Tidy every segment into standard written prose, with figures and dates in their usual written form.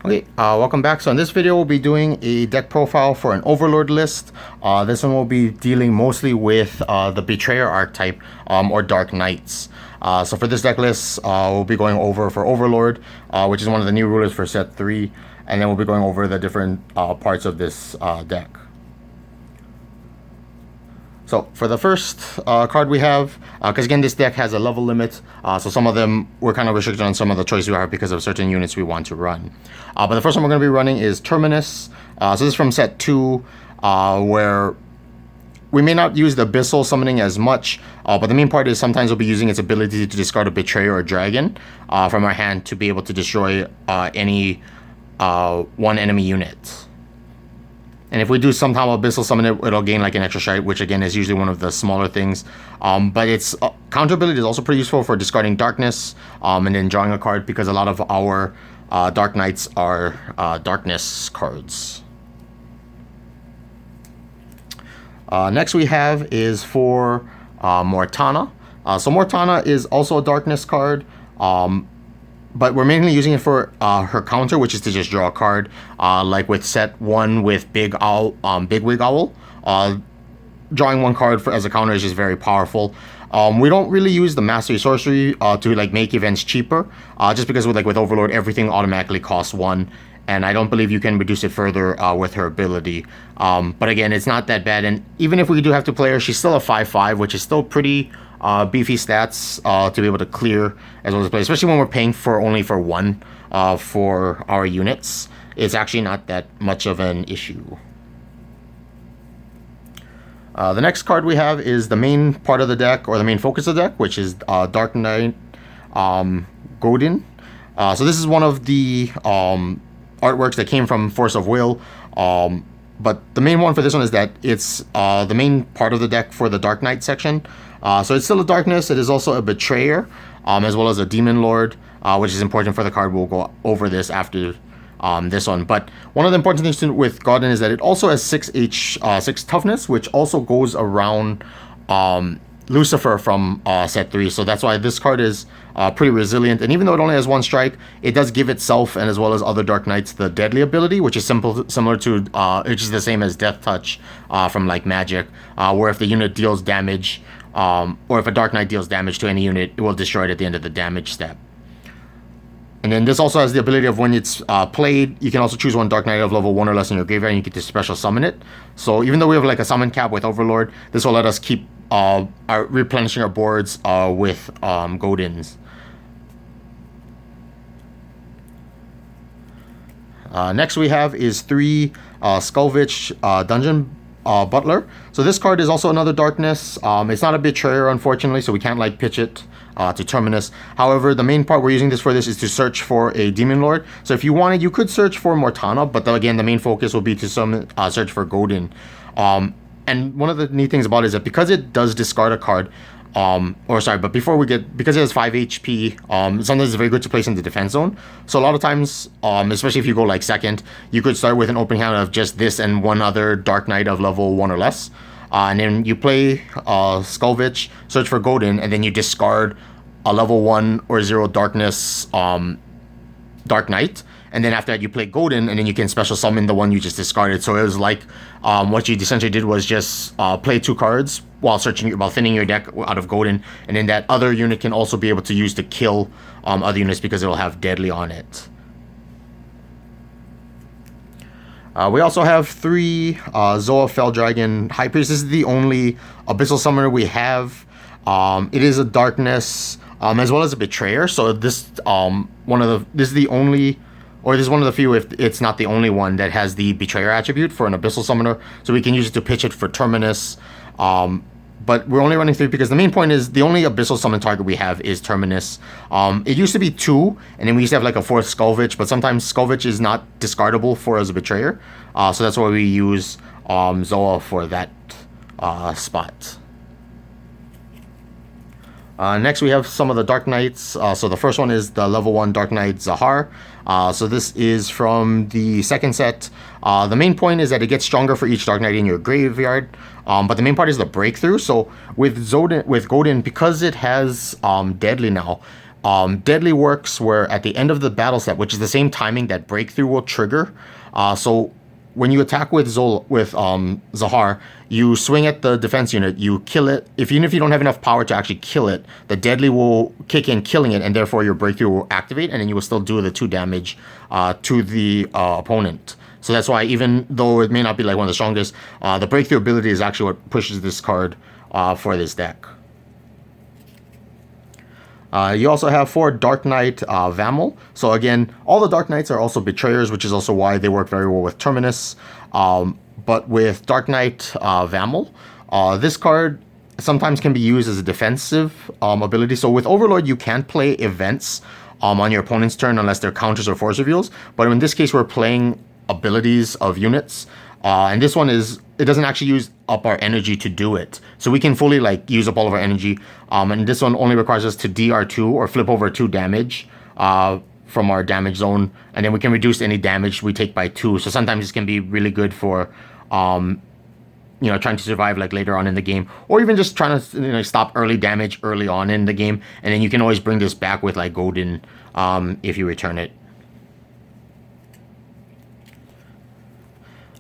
Okay, welcome back. So in this video, we'll be doing a deck profile for an Overlord list. This one will be dealing mostly with the Betrayer archetype or Dark Knights. So for this deck list, we'll be going over for Overlord, which is one of the new rulers for set 3. And then we'll be going over the different parts of this deck. So for the first card we have, because again this deck has a level limit, so some of them we're kind of restricted on some of the choices we have because of certain units we want to run. But the first one we're going to be running is Terminus. So this is from set 2, where we may not use the Abyssal summoning as much, but the main part is sometimes we'll be using its ability to discard a Betrayer or Dragon from our hand to be able to destroy any one enemy unit. And if we do somehow Abyssal summon it, it'll gain like an extra strike, which again is usually one of the smaller things. But its counter ability is also pretty useful for discarding darkness and then drawing a card, because a lot of our Dark Knights are darkness cards. Next we have is for Mortana. So Mortana is also a darkness card. But we're mainly using it for her counter, which is to just draw a card, like with set 1 with Big Wig Owl. Drawing one card as a counter is just very powerful. We don't really use the Mastery Sorcery to like make events cheaper, just because with Overlord everything automatically costs 1, and I don't believe you can reduce it further with her ability. But again, it's not that bad, and even if we do have to play her, she's still a 5/5, which is still pretty beefy stats to be able to clear as well as play, especially when we're paying only for 1 for our units. It's actually not that much of an issue. The next card we have is the main part of the deck, or the main focus of the deck, which is Dark Knight Gododdin. So this is one of the artworks that came from Force of Will. But the main one for this one is that it's the main part of the deck for the Dark Knight section. So it's still a darkness. It is also a Betrayer, as well as a Demon Lord, which is important for the card. We'll go over this after this one. But one of the important things with Gododdin is that it also has 6 toughness, which also goes around Lucifer from set 3. So that's why this card is pretty resilient. And even though it only has 1 strike, it does give itself and as well as other Dark Knights the deadly ability, which is similar to which is the same as Death Touch from like Magic, where if the unit deals damage, or if a Dark Knight deals damage to any unit, it will destroy it at the end of the damage step. And then this also has the ability of when it's played, you can also choose one Dark Knight of level 1 or less in your graveyard, and you get to special summon it. So even though we have like a summon cap with Overlord, this will let us keep replenishing our boards with Gododdins. Next we have is 3 Skulvitch Dungeon Butler. So this card is also another darkness. It's not a Betrayer, unfortunately, so we can't like pitch it to Terminus. However, the main part we're using this for is to search for a Demon Lord. So if you wanted, you could search for Mortana, but again, the main focus will be to search for Gododdin. And one of the neat things about it is that because it does discard a card, because it has 5 HP, sometimes it's very good to place in the defense zone. So a lot of times, especially if you go like second, you could start with an open hand of just this and one other Dark Knight of level 1 or less. And then you play Skulvitch, search for Gododdin, and then you discard a level 1 or 0 darkness Dark Knight. And then after that, you play Gododdin, and then you can special summon the one you just discarded. So it was like what you essentially did was just play 2 cards while thinning your deck out of Gododdin, and then that other unit can also be able to use to kill other units because it'll have deadly on it. We also have 3 Zoa Felldragon High Priest. This is the only Abyssal Summoner we have. It is a darkness as well as a Betrayer. So this is one of the few, if it's not the only one, that has the Betrayer attribute for an Abyssal Summoner. So we can use it to pitch it for Terminus. But we're only running 3 because the main point is the only Abyssal Summon target we have is Terminus. It used to be 2, and then we used to have like a 4th Skulvitch, but sometimes Skulvitch is not discardable as a Betrayer. So that's why we use Zoa for that spot. Next we have some of the Dark Knights. So the first one is the level 1 Dark Knight Zahar. So this is from the second set. The main point is that it gets stronger for each Dark Knight in your graveyard. But the main part is the breakthrough. So with Gododdin, because it has deadly now, Deadly works where at the end of the battle step, which is the same timing that breakthrough will trigger. So when you attack with Zahar, you swing at the defense unit, you kill it. Even if you don't have enough power to actually kill it, the deadly will kick in, killing it, and therefore your breakthrough will activate, and then you will still do the 2 damage to the opponent. So that's why, even though it may not be like one of the strongest, the breakthrough ability is actually what pushes this card for this deck. You also have 4 Dark Knight Vamel. So again, all the Dark Knights are also Betrayers, which is also why they work very well with Terminus. But with Dark Knight Vamel, this card sometimes can be used as a defensive ability. So with Overlord, you can't play events on your opponent's turn unless they're counters or force reveals. But in this case, we're playing abilities of units. And this one it doesn't actually use up our energy to do it. So we can fully use up all of our energy. And this one only requires us to DR2 or flip over 2 damage from our damage zone. And then we can reduce any damage we take by 2. So sometimes this can be really good for, trying to survive later on in the game. Or even just trying to stop early damage early on in the game. And then you can always bring this back with Gododdin if you return it.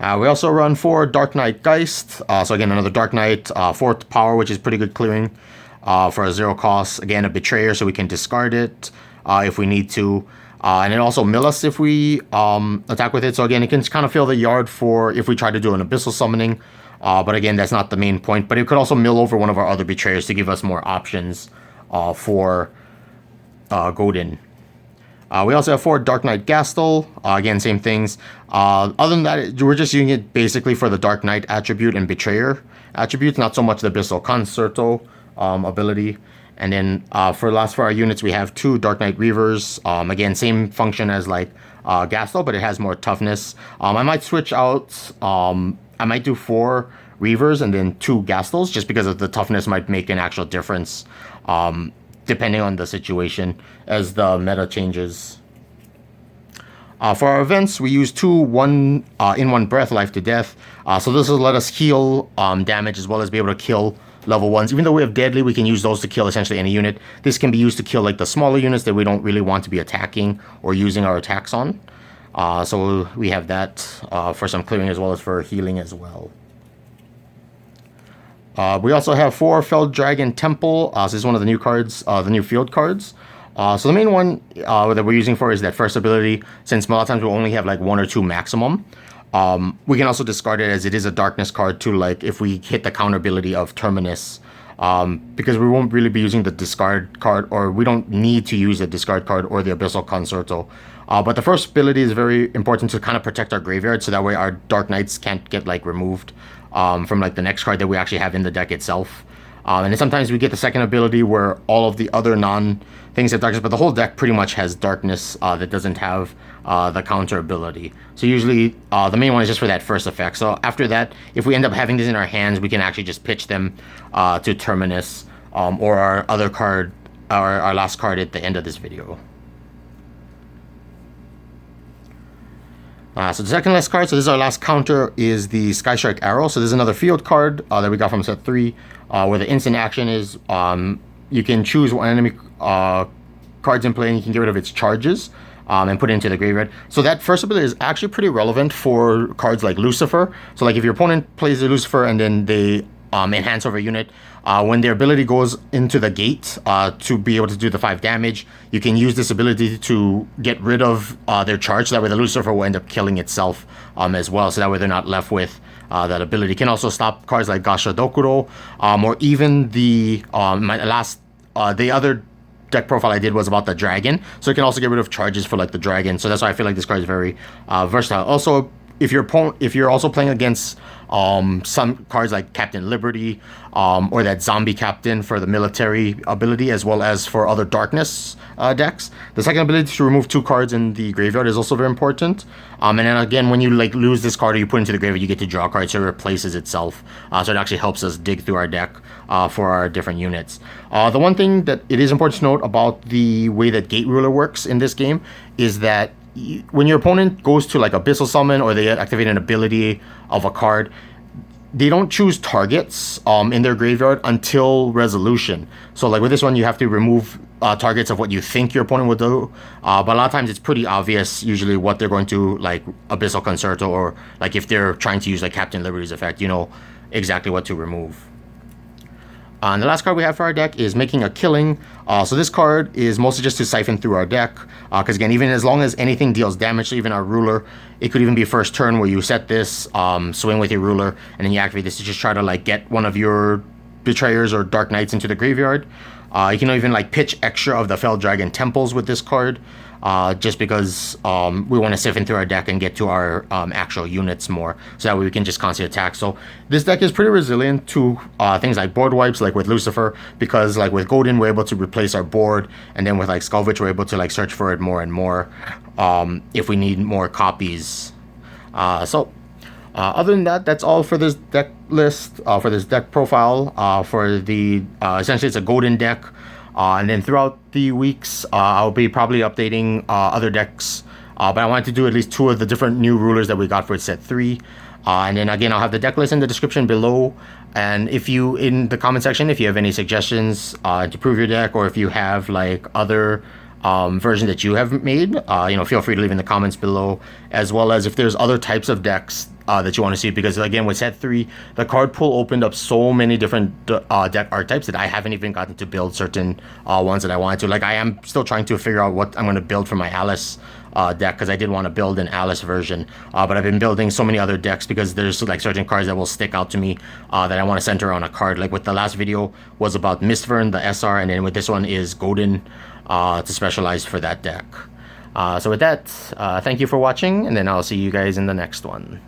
We also run 4 Dark Knight Geist. So again, another Dark Knight, 4th power, which is pretty good clearing for a 0 cost. Again, a Betrayer, so we can discard it if we need to. And it also mill us if we attack with it. So again, it can kind of fill the yard for if we try to do an Abyssal Summoning. But again, that's not the main point. But it could also mill over one of our other Betrayers to give us more options for Gododdin. We also have 4 Dark Knight Gastel. Again, same things. Other than that, we're just using it basically for the Dark Knight attribute and Betrayer attributes, not so much the Abyssal Concerto ability. And then for our units, we have 2 Dark Knight Reavers. Again, same function as Gastel, but it has more toughness. I might switch out. I might do 4 Reavers and then 2 Gastels, just because of the toughness might make an actual difference. Depending on the situation as the meta changes. For our events, we use 2 in one breath, life to death. So this will let us heal damage as well as be able to kill level 1s. Even though we have deadly, we can use those to kill essentially any unit. This can be used to kill the smaller units that we don't really want to be attacking or using our attacks on. So we have that for some clearing as well as for healing as well. We also have 4 Felled Dragon Temple. So this is one of the new cards, the new field cards. So the main one that we're using for is that first ability. Since a lot of times we'll only have 1 or 2 maximum. We can also discard it as it is a darkness card too, if we hit the counter ability of Terminus. Because we won't really be using the discard card, or we don't need to use the discard card or the Abyssal Concerto. But the first ability is very important to kind of protect our graveyard, so that way our Dark Knights can't get removed from the next card that we actually have in the deck itself. And then sometimes we get the second ability where all of the other non-things have darkness, but the whole deck pretty much has darkness that doesn't have the counter ability. So usually the main one is just for that first effect. So after that, if we end up having this in our hands, we can actually just pitch them to Terminus or our other card, our last card at the end of this video. So the second last card, so this is our last counter, is the Skystrike Arrow. So this is another field card that we got from set 3, where the instant action is you can choose one enemy cards in play and you can get rid of its charges and put it into the graveyard. So that first ability is actually pretty relevant for cards like Lucifer. So if your opponent plays a Lucifer and then they enhance over a unit, when their ability goes into the gate to be able to do the 5 damage, you can use this ability to get rid of their charge. So that way the Lucifer will end up killing itself as well. So that way they're not left with that ability. It can also stop cards like Gasha Dokuro, or even the the other deck profile I did was about the dragon. So it can also get rid of charges for the dragon. So that's why I feel like this card is very versatile. Also, if you're also playing against some cards like Captain Liberty or that zombie captain for the military ability, as well as for other darkness decks, the second ability to remove 2 cards in the graveyard is also very important. And then again, when you lose this card or you put it into the graveyard, you get to draw a card, so it replaces itself. So it actually helps us dig through our deck for our different units. The one thing that it is important to note about the way that Gate Ruler works in this game is that when your opponent goes to Abyssal Summon or they activate an ability of a card, they don't choose targets in their graveyard until resolution. So like with this one, you have to remove targets of what you think your opponent will do. But a lot of times it's pretty obvious usually what they're going to, like Abyssal Concerto, or like if they're trying to use like Captain Liberty's effect, you know exactly what to remove. And the last card we have for our deck is Making a Killing. So this card is mostly just to siphon through our deck. Because again, even as long as anything deals damage to even our ruler, it could even be first turn where you set this, swing with your ruler, and then you activate this to just try to like get one of your Betrayers or Dark Knights into the graveyard. You can even like pitch extra of the Fell Dragon Temples with this card. Just because we want to siphon through our deck and get to our actual units more, so that way we can just constantly attack. So this deck is pretty resilient to things like board wipes, like with Lucifer, because like with Gododdin we're able to replace our board, and then with like Skulvitch we're able to like search for it more and more if we need more copies. Other than that, that's all for this deck list, for this deck profile. For the essentially it's a Gododdin deck. And then throughout the weeks, I'll be probably updating other decks. But I wanted to do at least 2 of the different new rulers that we got for set 3. And then again, I'll have the deck list in the description below. And if you, in the comment section, if you have any suggestions to improve your deck, or if you have like other versions that you have made, feel free to leave in the comments below. As well as if there's other types of decks that you want to see, because again with set 3 the card pool opened up so many different deck archetypes that I haven't even gotten to build certain ones that I wanted to. Like I am still trying to figure out what I'm going to build for my Alice deck, because I did want to build an Alice version, but I've been building so many other decks because there's like certain cards that will stick out to me that I want to center on a card. Like with the last video was about Mistvern, the SR, and then with this one is Gododdin to specialize for that deck. So with that, thank you for watching, and then I'll see you guys in the next one.